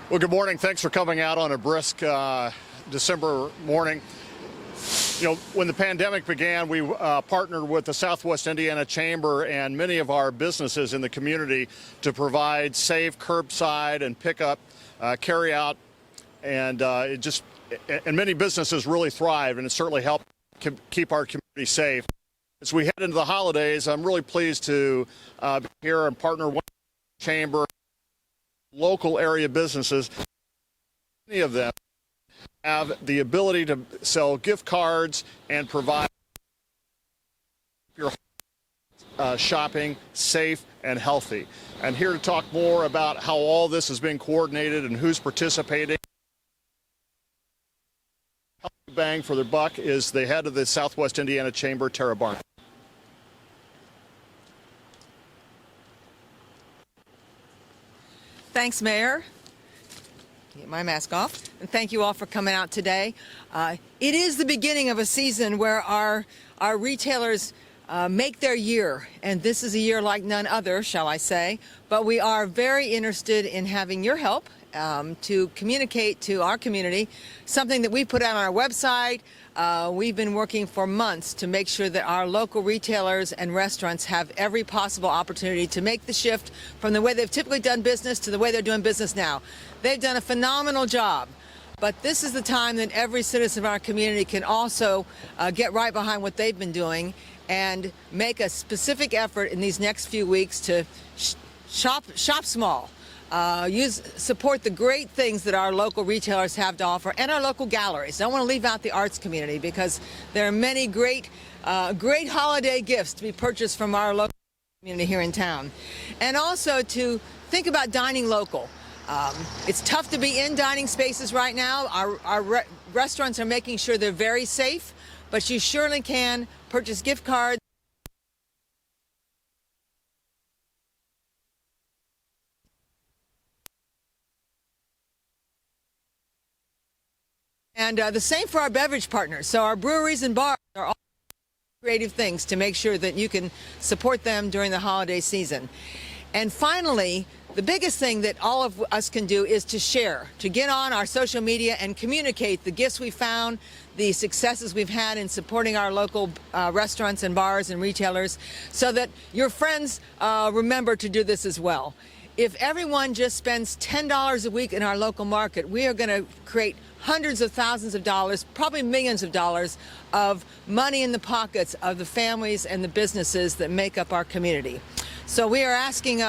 Well, good morning. Thanks for coming out on a brisk December morning. You know, when the pandemic began, we partnered with the Southwest Indiana Chamber and many of our businesses in the community to provide safe curbside and pickup, carry out, and many businesses really thrived, and it certainly helped keep our community safe. As we head into the holidays, I'm really pleased to be here and partner with the Chamber, local area businesses. Many of them have the ability to sell gift cards and provide your shopping safe and healthy. And here to talk more about how all this is being coordinated and who's participating, bang for their buck, is the head of the Southwest Indiana Chamber, Tara Barnes. Thanks, Mayor. Get my mask off. And thank you all for coming out today. It is the beginning of a season where our retailers make their year, and this is a year like none other, shall I say. But we are very interested in having your help to communicate to our community something that we put out on our website. We've been working for months to make sure that our local retailers and restaurants have every possible opportunity to make the shift from the way they've typically done business to the way they're doing business now. They've done a phenomenal job, but this is the time that every citizen of our community can also get right behind what they've been doing and make a specific effort in these next few weeks to shop small. Support the great things that our local retailers have to offer and our local galleries. I don't want to leave out the arts community because there are many great holiday gifts to be purchased from our local community here in town. And also to think about dining local. It's tough to be in dining spaces right now. Our restaurants are making sure they're very safe, but you surely can purchase gift cards. And the same for our beverage partners. So our breweries and bars are all creative things to make sure that you can support them during the holiday season. And finally, the biggest thing that all of us can do is to share, to get on our social media and communicate the gifts we found, the successes we've had in supporting our local restaurants and bars and retailers, so that your friends remember to do this as well. If everyone just spends $10 a week in our local market, we are going to create hundreds of thousands of dollars, probably millions of dollars of money in the pockets of the families and the businesses that make up our community. So we are asking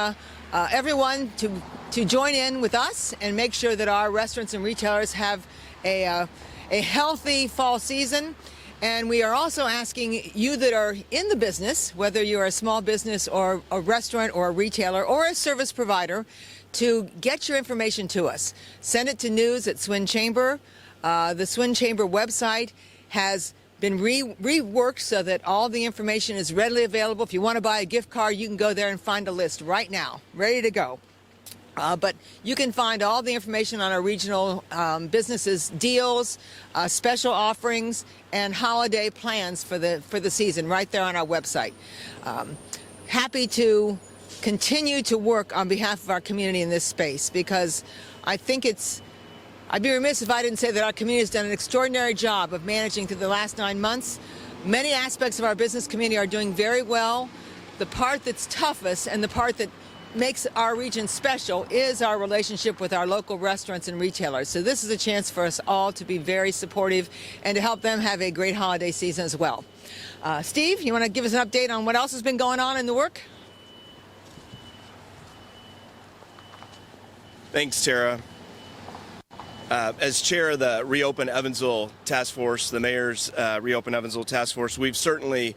everyone to join in with us and make sure that our restaurants and retailers have a healthy fall season. And we are also asking you that are in the business, whether you're a small business or a restaurant or a retailer or a service provider, to get your information to us. Send it to news@SWIN-Chamber. The SWIN-Chamber website has been reworked so that all the information is readily available. If you want to buy a gift card, you can go there and find a list right now, ready to go. But you can find all the information on our regional businesses, deals, special offerings, and holiday plans for the season right there on our website. Happy to continue to work on behalf of our community in this space, because I think I'd be remiss if I didn't say that our community has done an extraordinary job of managing through the last 9 months. Many aspects of our business community are doing very well. The part that's toughest and the part that makes our region special is our relationship with our local restaurants and retailers. So this is a chance for us all to be very supportive and to help them have a great holiday season as well. Steve, you want to give us an update on what else has been going on in the work? Thanks, Tara. As chair of the Reopen Evansville Task Force, the mayor's Reopen Evansville Task Force, we've certainly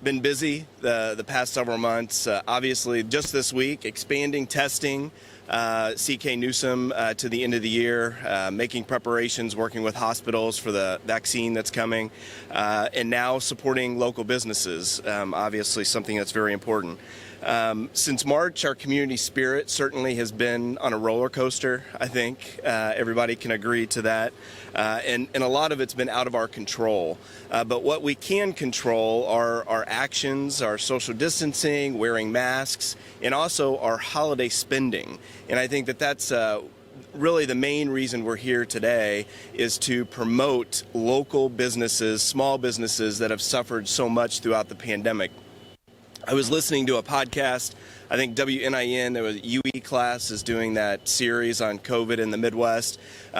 been busy the past several months. Obviously, just this week, expanding testing, CK Newsom to the end of the year, making preparations, working with hospitals for the vaccine that's coming, and now supporting local businesses, obviously something that's very important. Since March, our community spirit certainly has been on a roller coaster, I think. Everybody can agree to that. And a lot of it's been out of our control. But what we can control are our actions, our social distancing, wearing masks, and also our holiday spending. And I think that that's really the main reason we're here today is to promote local businesses, small businesses that have suffered so much throughout the pandemic. I was listening to a podcast. I think WNIN, there was UE class, is doing that series on COVID in the Midwest,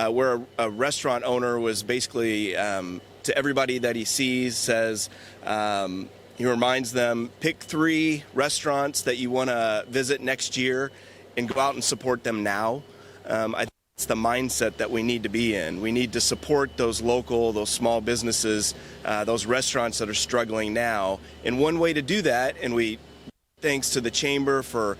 where a restaurant owner was basically, to everybody that he sees, says, he reminds them, pick 3 restaurants that you want to visit next year and go out and support them now. I think it's the mindset that we need to be in. We need to support those local, those small businesses, those restaurants that are struggling now. And one way to do that, and we thanks to the Chamber for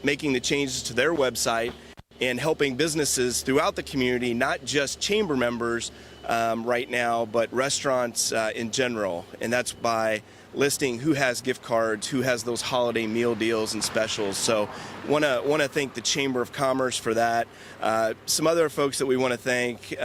making the changes to their website and helping businesses throughout the community, not just Chamber members right now, but restaurants in general. And that's by listing who has gift cards, who has those holiday meal deals and specials. So want to thank the Chamber of Commerce for that. Some other folks that we want to thank,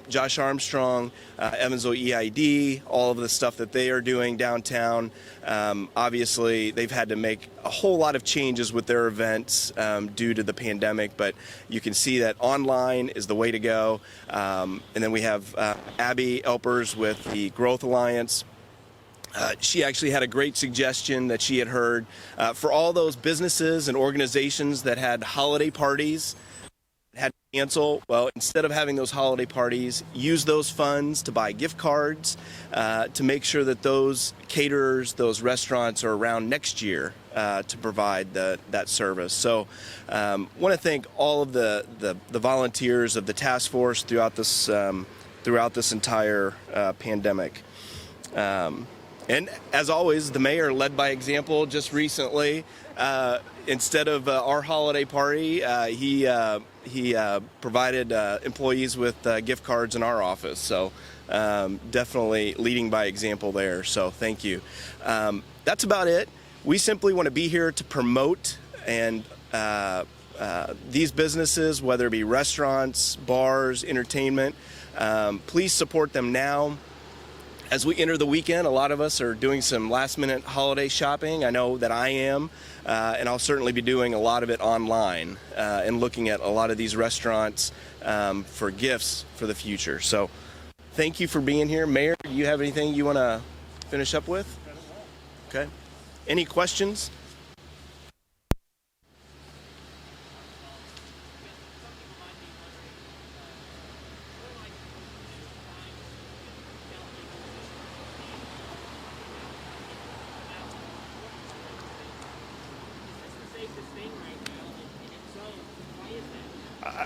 Josh Armstrong, Evansville EID, all of the stuff that they are doing downtown. Obviously, they've had to make a whole lot of changes with their events due to the pandemic, but you can see that online is the way to go. And then we have Abby Elpers with the Growth Alliance. She actually had a great suggestion that she had heard for all those businesses and organizations that had holiday parties, had to cancel. Well, instead of having those holiday parties, use those funds to buy gift cards to make sure that those caterers, those restaurants are around next year to provide that service. So want to thank all of the volunteers of the task force throughout this entire pandemic. And as always, the mayor led by example. Just recently, instead of our holiday party, he provided employees with gift cards in our office. So definitely leading by example there. So thank you. That's about it. We simply want to be here to promote and these businesses, whether it be restaurants, bars, entertainment. Please support them now. As we enter the weekend, a lot of us are doing some last-minute holiday shopping. I know that I am, and I'll certainly be doing a lot of it online and looking at a lot of these restaurants for gifts for the future. So thank you for being here. Mayor, do you have anything you want to finish up with? Okay. Any questions?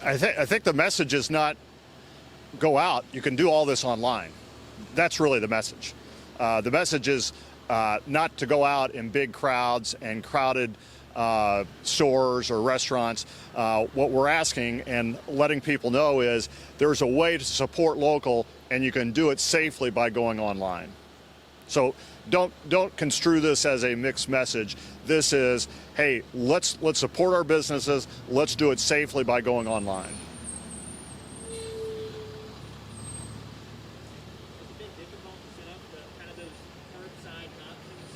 I think the message is not go out. You can do all this online. That's really the message. The message is not to go out in big crowds and crowded stores or restaurants. What we're asking and letting people know is there's a way to support local, and you can do it safely by going online. So don't construe this as a mixed message. This is, hey, let's support our businesses. Let's do it safely by going online. Has it been difficult to set up kind of those curbside options?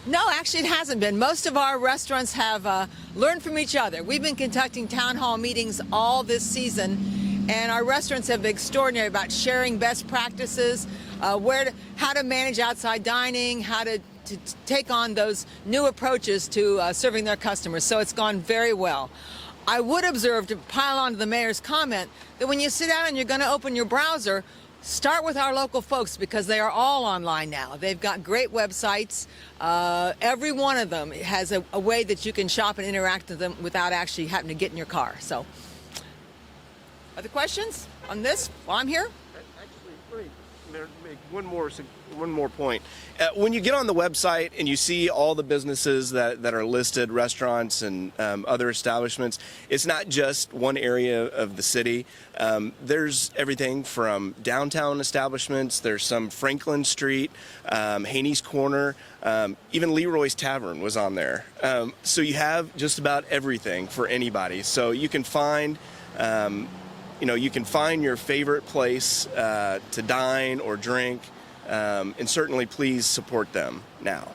No, actually it hasn't been. Most of our restaurants have learned from each other. We've been conducting town hall meetings all this season, and our restaurants have been extraordinary about sharing best practices, how to manage outside dining, how to take on those new approaches to serving their customers. So it's gone very well. I would observe, to pile on to the mayor's comment, that when you sit down and you're going to open your browser, start with our local folks, because they are all online now. They've got great websites. Every one of them has a way that you can shop and interact with them without actually having to get in your car. So, other questions on this while I'm here? Actually, let me make one more point. When you get on the website and you see all the businesses that are listed, restaurants and other establishments, it's not just one area of the city. There's everything from downtown establishments. There's some Franklin Street, Haney's Corner, even Leroy's Tavern was on there. So you have just about everything for anybody. So you can find you can find your favorite place to dine or drink, and certainly please support them now.